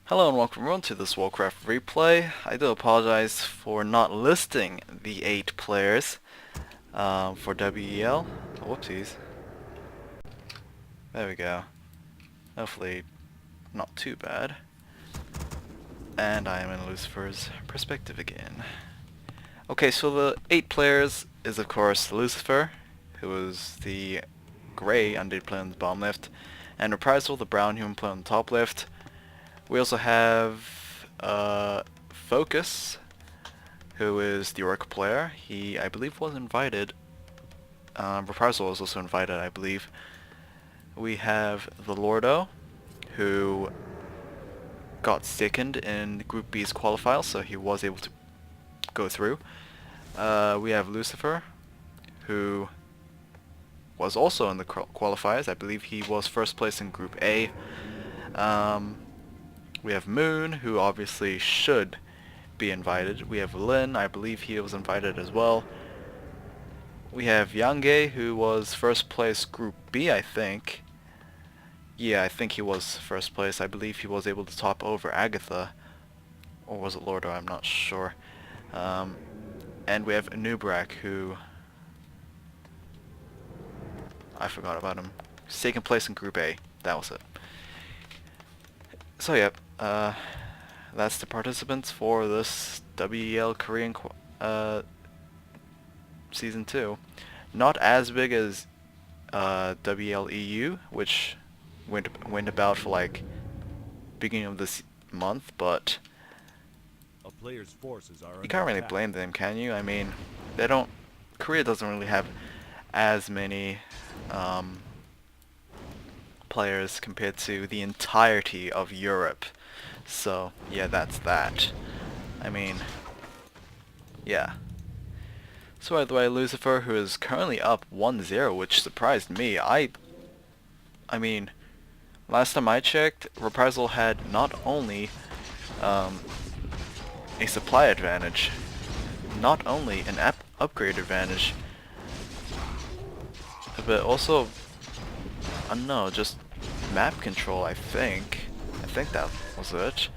Hello and welcome everyone to this Warcraft replay. I do apologize for not listing the 8 players for WEL. Whoopsies. There we go. Hopefully not too bad. And I am in Lucifer's perspective again. Okay, so the 8 players is of course Lucifer, who is the grey undead player on the bottom left, and Reprisal, the brown human player on the top left. We also have Focus, who is the Orc player. He, I believe, was invited. Reprisal was also invited, I believe. We have the Lordo, who got second in Group B's qualifier, so he was able to go through. We have Lucifer, who was also in the qualifiers. I believe he was first place in Group A. We have Moon, who obviously should be invited. We have Lin, I believe he was invited as well. We have Yange, who was first place Group B, I think. Yeah, I think he was first place. I believe he was able to top over Agatha. Or was it Lordo? I'm not sure. And we have Anubrak, who... I forgot about him. Second place in Group A. That was it. So yeah, that's the participants for this WEL Korean Season 2. Not as big as WEL EU, which went about for like beginning of this month, but A player's forces are you can't really attack. blame them, can you? I mean, they don't... Korea doesn't really have as many players compared to the entirety of Europe. So, yeah, that's that. I mean, yeah. So by the way, Lucifer, who is currently up 1-0, which surprised me. I mean, last time I checked, Reprisal had not only a supply advantage, not only an upgrade advantage, but also, I don't know, just map control, I think. I think that was it.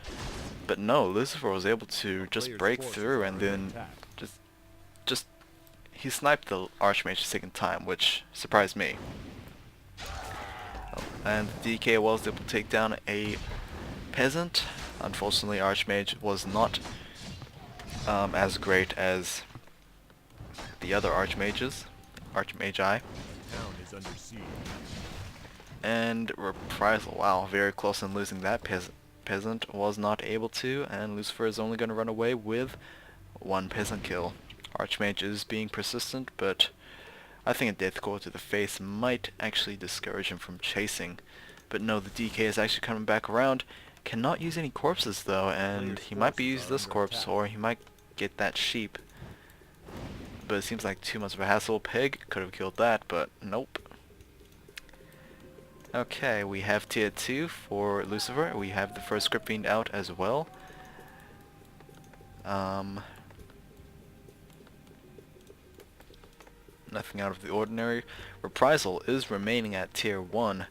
But no, Lucifer was able to just break through and then just he sniped the Archmage a second time, which surprised me. Oh, and DK was able to take down a peasant. Unfortunately, Archmage was not as great as the other Archmages, Archmagi. Town is under siege. And Reprisal, wow, very close in losing that peasant, was not able to, and Lucifer is only going to run away with one peasant kill. Archmage is being persistent, but I think a death core to the face might actually discourage him from chasing. But no, the DK is actually coming back around. Cannot use any corpses though, and he might be using this corpse, or he might get that sheep. But it seems like too much of a hassle. Pig could have killed that, but nope. Okay, we have tier 2 for Lucifer. We have the first Script Fiend out as well. Nothing out of the ordinary. Reprisal is remaining at tier 1.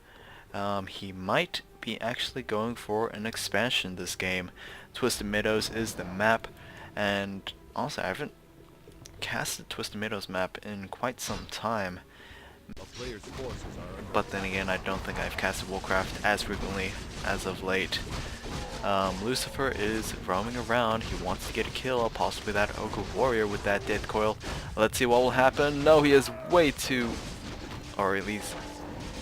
He might be actually going for an expansion this game. Twisted Meadows is the map, and also I haven't casted Twisted Meadows map in quite some time. But then again, I don't think I've casted Warcraft as frequently as of late. Lucifer is roaming around. He wants to get a kill, possibly that Ogre Warrior with that Death Coil. Let's see what will happen. No, he is way too... or at least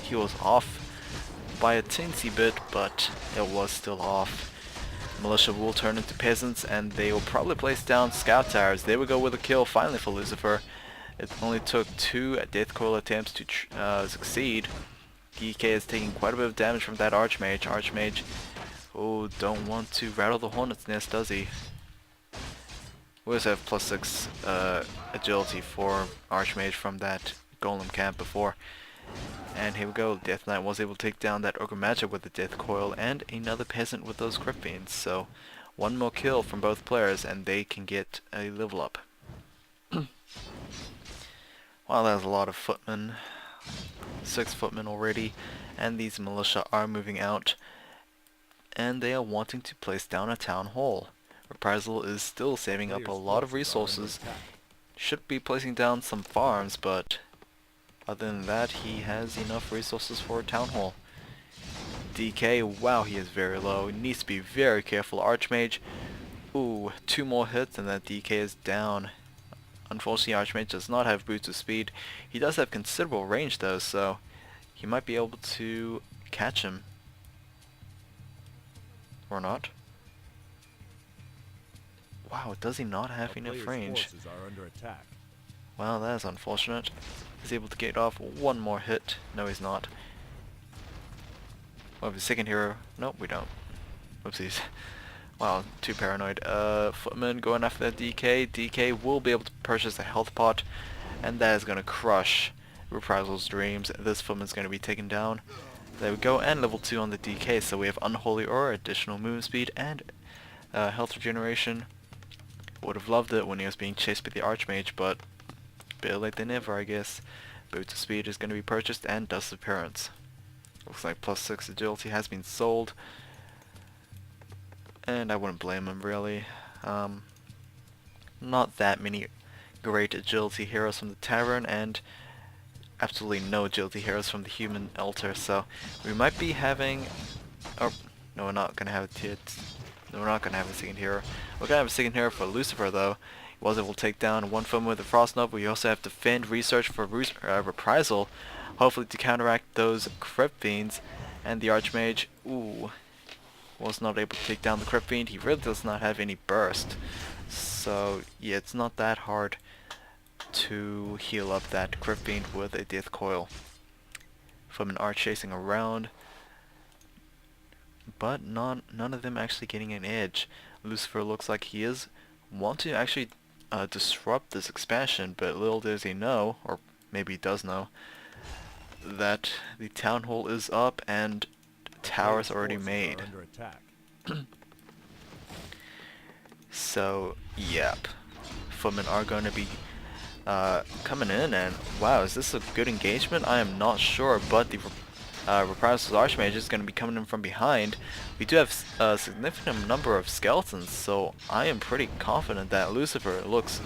he was off by a teensy bit, but it was still off. Militia will turn into peasants, and they will probably place down scout towers. There we go with a kill finally for Lucifer. It only took 2 Death Coil attempts to succeed. DK is taking quite a bit of damage from that Archmage. Archmage, oh, don't want to rattle the Hornet's Nest, does he? We also have +6 agility for Archmage from that Golem camp before. And here we go, Death Knight was able to take down that Ogre Magic with the Death Coil and another peasant with those Crypt Fiends. So, one more kill from both players and they can get a level up. Wow, there's a lot of footmen. 6 footmen already, and these militia are moving out. and they are wanting to place down a town hall. Reprisal is still saving up a Player's lot of forces are under resources, attack. should be placing down some farms, but other than that, he has enough resources for a town hall. DK, wow, he is very low. He needs to be very careful. Archmage, ooh, 2 more hits and that DK is down. Unfortunately, Archmage does not have boots of speed. He does have considerable range though, so he might be able to catch him. Or not. Wow, does he not have A enough player's range? forces are under attack. Well, that is unfortunate. He's able to get off 1 more hit. No, he's not. Well, the second hero. Nope, we don't. Oopsies. Wow, too paranoid. Footman going after that DK. DK will be able to purchase a health pot, and that is going to crush Reprisal's dreams. This Footman's going to be taken down. There we go, and level 2 on the DK. So we have Unholy Aura, additional movement speed, and health regeneration. Would have loved it when he was being chased by the Archmage, but better late than never, I guess. Boots of Speed is going to be purchased, and Dust Appearance. Looks like +6 agility has been sold. And I wouldn't blame him, really. Not that many great agility heroes from the Tavern, and absolutely no agility heroes from the Human Altar, so we might be having... Oh, no, we're not going to have a No, we're not going to have a second hero. We're going to have a second hero for Lucifer, though. He was able to take down 1 Footman with the Frost Nova. We also have Defend, Research for Reprisal, hopefully to counteract those Crypt Fiends. And the Archmage, ooh, was not able to take down the Crypt Fiend. He really does not have any burst. So, yeah, it's not that hard to heal up that Crypt Fiend with a Death Coil. Footmen are chasing around, but none of them actually getting an edge. Lucifer looks like he is want to actually disrupt this expansion, but little does he know, or maybe he does know, that the town hall is up and towers already made. Under attack. So, yep. Footmen are going to be coming in, and wow, is this a good engagement? I am not sure, but the Reprisal's Archmage is going to be coming in from behind. We do have a significant number of skeletons, so I am pretty confident that Lucifer looks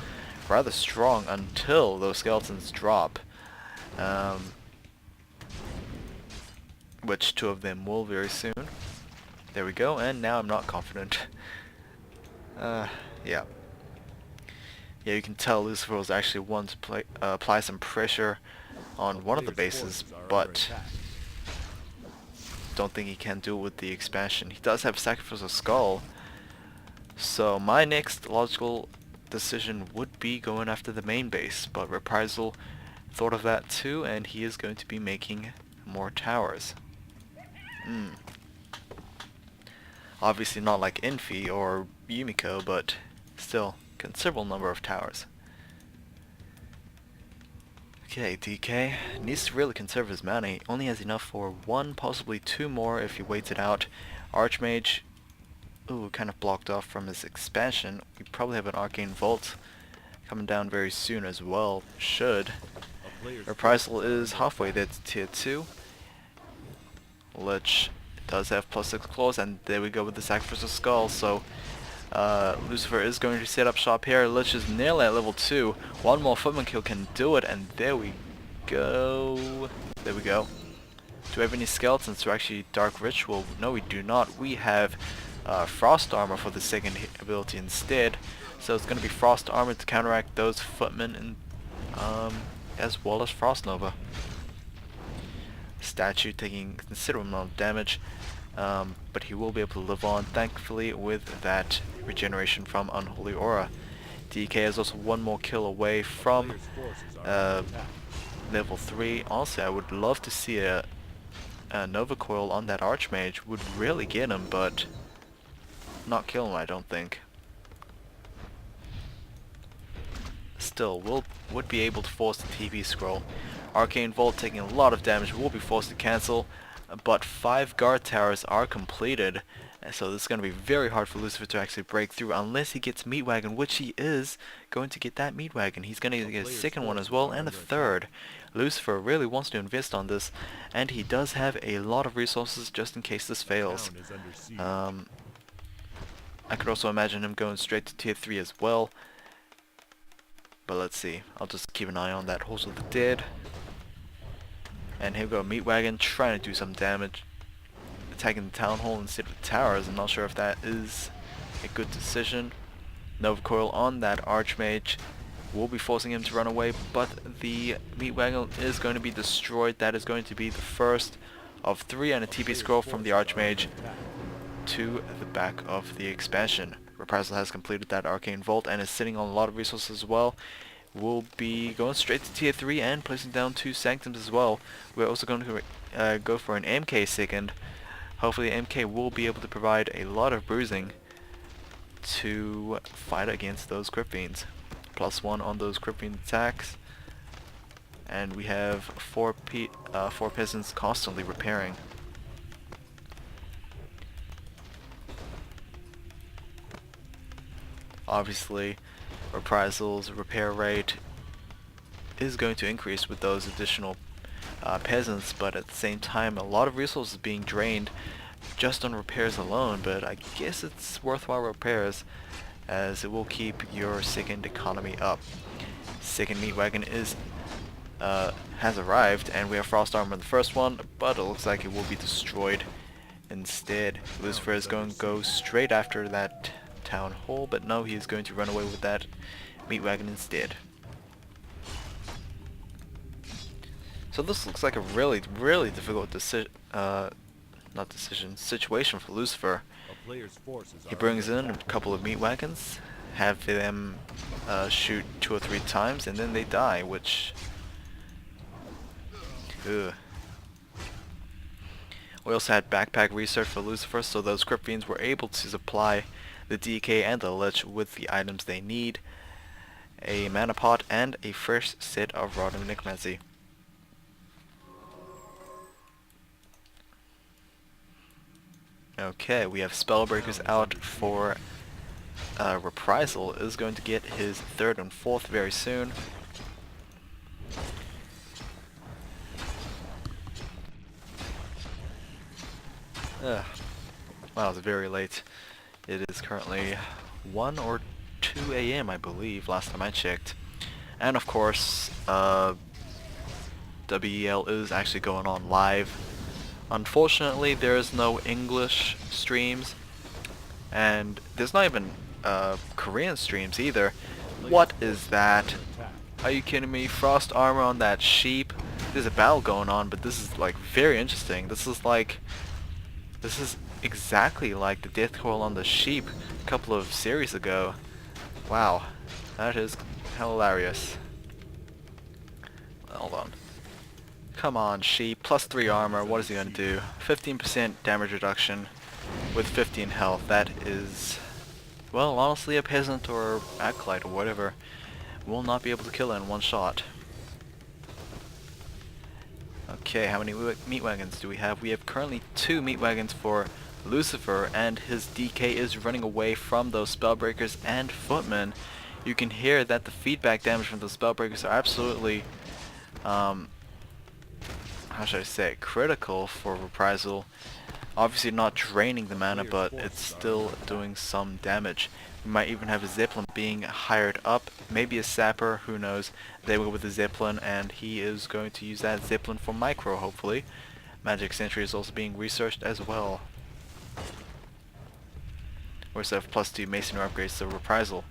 rather strong until those skeletons drop. Which 2 of them will very soon. There we go, and now I'm not confident. Yeah. Yeah, you can tell Lucifer was actually one to apply some pressure on one of the bases, but don't think he can do it with the expansion. He does have Sacrifice of Skull, so my next logical decision would be going after the main base, but Reprisal thought of that too, and he is going to be making more towers. Obviously not like Infi or Yumiko, but still considerable number of towers. Okay, DK needs to really conserve his mana. He only has enough for 1, possibly 2 more if he waits it out. Archmage, ooh, kind of blocked off from his expansion. We probably have an Arcane Vault coming down very soon as well. Should. Reprisal is halfway there to tier 2. Lich does have +6 claws, and there we go with the Sacrifice of Skull. So Lucifer is going to set up shop here. Lich is nearly at level 2. 1 more Footman kill can do it, and there we go. There we go. Do we have any skeletons to actually Dark Ritual? No, we do not. We have Frost Armor for the second ability instead. So it's going to be Frost Armor to counteract those Footmen, and as well as Frost Nova. Statue taking considerable amount of damage, but he will be able to live on, thankfully, with that regeneration from Unholy Aura. DK is also 1 more kill away from level 3. Honestly, I would love to see a Nova Coil on that Archmage. Would really get him, but not kill him, I don't think. Still, would be able to force the TP scroll. Arcane Vault taking a lot of damage, will be forced to cancel, but 5 guard towers are completed, So this is going to be very hard for Lucifer to actually break through unless he gets Meat Wagon, which he is going to get that Meat Wagon. He's going to get a second one as well, and a third. Lucifer really wants to invest on this, and he does have a lot of resources just in case this fails. I could also imagine him going straight to tier 3 as well. But let's see. I'll just keep an eye on that Horse of the Dead. And here we go, Meat Wagon trying to do some damage. Attacking the Town Hall instead of the towers. I'm not sure if that is a good decision. Nova Coil on that Archmage will be forcing him to run away, but the Meat Wagon is going to be destroyed. That is going to be the first of 3 and a TP scroll from the Archmage to the back of the expansion. Reprisal has completed that Arcane Vault and is sitting on a lot of resources as well. We'll be going straight to tier 3 and placing down 2 Sanctums as well. We're also going to go for an MK second. Hopefully MK will be able to provide a lot of bruising to fight against those Crypt Fiends. +1 on those Crypt Fiend attacks. And we have 4 peasants constantly repairing. Obviously, Reprisal's repair rate is going to increase with those additional peasants, but at the same time a lot of resources being drained just on repairs alone, but I guess it's worthwhile repairs as it will keep your second economy up. Second Meat Wagon has arrived, and we have Frost Armor in the first one, but it looks like it will be destroyed instead. Lucifer is going to go straight after that Town Hall, but no, he is going to run away with that Meat Wagon instead. So this looks like a really difficult situation for Lucifer. He brings in a couple of Meat Wagons, have them shoot 2 or 3 times, and then they die, which... Ugh. We also had backpack research for Lucifer, so those Crypt Fiends were able to supply the DK and the Lich with the items they need, a mana pot and a fresh set of Rotting Necromancy. Okay, we have Spellbreakers out for Reprisal is going to get his 3rd and 4th very soon. Wow, it's very late. It is currently 1 or 2 AM, I believe, last time I checked. And of course, WEL is actually going on live. Unfortunately, there is no English streams, and there's not even Korean streams either. What is that? Are you kidding me? Frost armor on that sheep. There's a battle going on, but this is like very interesting. This is exactly like the death coil on the sheep a couple of series ago. Wow, that is hilarious. Hold on. Come on, sheep. +3 armor. What is he gonna do? 15% damage reduction with 15 health. That is, well, honestly, a peasant or acolyte or whatever will not be able to kill it in one shot. Okay, how many Meat Wagons do we have? We have currently 2 Meat Wagons for Lucifer, and his DK is running away from those Spellbreakers and Footmen. You can hear that the feedback damage from those Spellbreakers are absolutely, how should I say, critical for Reprisal. Obviously not draining the mana, but it's still doing some damage. We might even have a Zeppelin being hired up, maybe a Sapper, who knows. They will with the Zeppelin, and he is going to use that Zeppelin for micro, hopefully. Magic Sentry is also being researched as well. We also have +2 Masonry upgrades to Reprisal.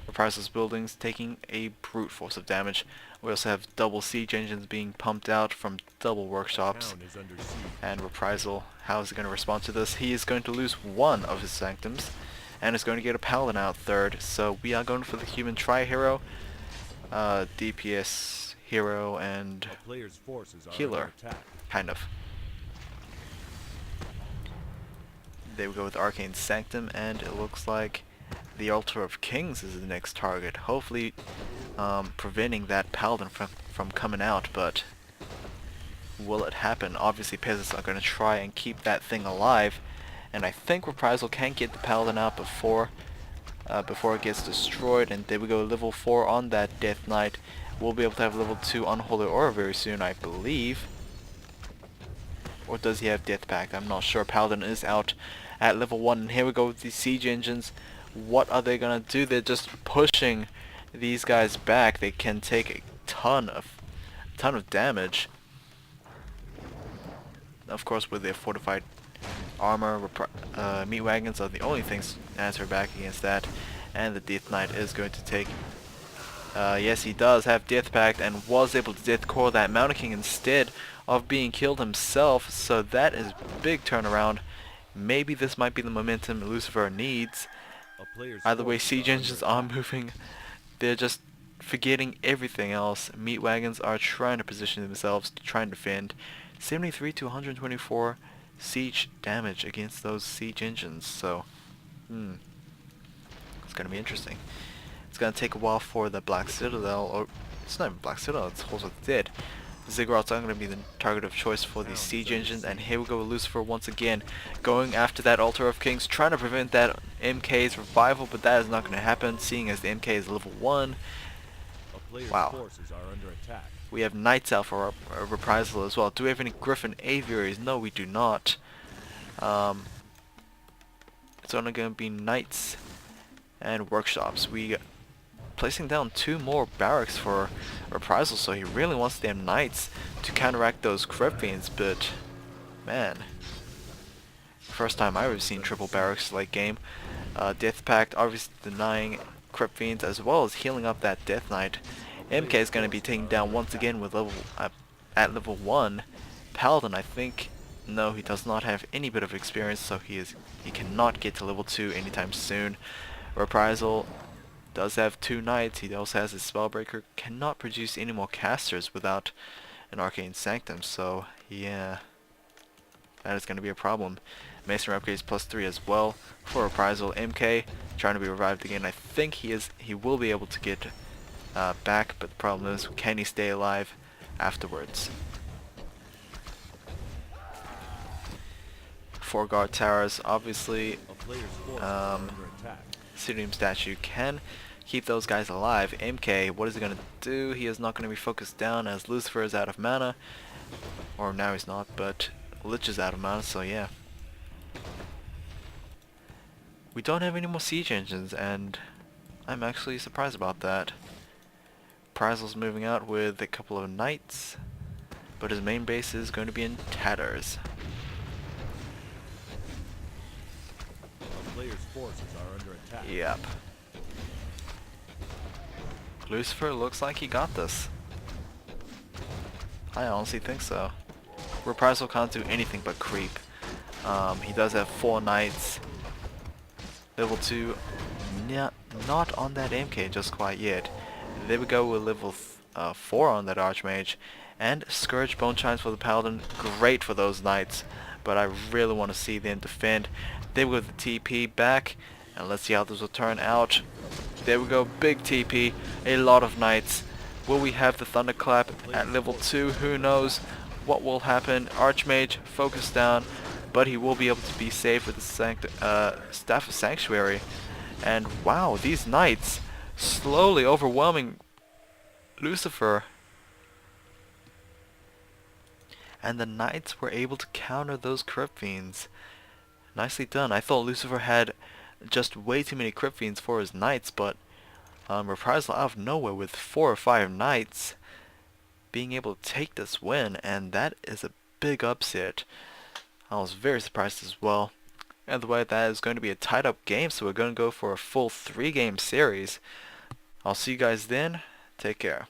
Reprisal's buildings taking a brute force of damage. We also have double siege engines being pumped out from double workshops. And Reprisal, how is he going to respond to this? He is going to lose 1 of his Sanctums, and is going to get a Paladin out 3rd. So we are going for the human tri-hero, DPS hero, and healer, kind of. There we go with Arcane Sanctum, and it looks like the Altar of Kings is the next target, hopefully preventing that Paladin from coming out, but will it happen? Obviously peasants are going to try and keep that thing alive, And I think Reprisal can get the Paladin out before it gets destroyed. And there we go, level 4 on that Death Knight. We'll be able to have level 2 Unholy Aura very soon, I believe. Or does he have Death Pact? I'm not sure. Paladin is out at level 1. And here we go with these siege engines. What are they gonna do? They're just pushing these guys back. They can take a ton of damage. Of course, with their fortified armor, meat wagons are the only things to answer back against that. And the Death Knight is going to take. Yes, he does have Death Pact and was able to Death Core that Mountain King instead of being killed himself. So that is big turnaround. Maybe this might be the momentum Lucifer needs. A player's Either way, forces siege are engines under are attack. moving. They're just forgetting everything else. Meat wagons are trying to position themselves to try and defend. 73 to 124 siege damage against those siege engines. So, it's gonna be interesting. It's gonna take a while for the Black Citadel, or it's not even Black Citadel, it's Halls of the Dead. Ziggurats are gonna be the target of choice for these siege engines, and here we go with Lucifer once again, going after that Altar of Kings, trying to prevent that MK's revival, but that is not gonna happen, seeing as the MK is level 1. A player's Wow. forces are under attack. We have Knights out for a Reprisal as well. Do we have any Griffin Aviaries? No, we do not. It's only gonna be Knights and Workshops. We placing down 2 more barracks for Reprisal, so he really wants them Knights to counteract those Crypt Fiends, but man, first time I've ever seen triple barracks late game. Death Pact obviously denying Crypt Fiends as well as healing up that Death Knight. MK is going to be taken down once again with at level 1. Paladin, I think, no, he does not have any bit of experience, so he cannot get to level 2 anytime soon. Reprisal does have 2 knights. He also has his Spellbreaker. Cannot produce any more casters without an Arcane Sanctum. So yeah, that is going to be a problem. Masonry upgrades +3 as well for Reprisal. MK trying to be revived again. I think he will be able to get back, but the problem is, can he stay alive afterwards? 4 guard towers. Obviously, A player's forces are under attack. Pseudonym Statue can keep those guys alive. MK, what is he going to do? He is not going to be focused down as Lucifer is out of mana. Or now he's not, but Lich is out of mana, so yeah. We don't have any more siege engines, and I'm actually surprised about that. Prizel's moving out with a couple of knights, but his main base is going to be in tatters. A player's forces are under attack. Yep. Lucifer looks like he got this. I honestly think so. Reprisal can't do anything but creep. He does have 4 knights. Level 2, not on that MK just quite yet. There we go with level 4 on that Archmage. And Scourge Bone Chimes for the Paladin. Great for those knights. But I really want to see them defend. There we go with the TP back. And let's see how this will turn out. There we go, big TP. A lot of knights. Will we have the Thunderclap at level 2? Who knows what will happen. Archmage focused down. But he will be able to be safe with the Staff of Sanctuary. And wow, these knights slowly overwhelming Lucifer. And the knights were able to counter those Crypt Fiends. Nicely done. I thought Lucifer had just way too many Crypt Fiends for his knights, but Reprisal out of nowhere with 4 or 5 knights being able to take this win, and that is a big upset. I was very surprised as well. Either way, that is going to be a tied up game, so we're going to go for a full 3-game series. I'll see you guys then. Take care.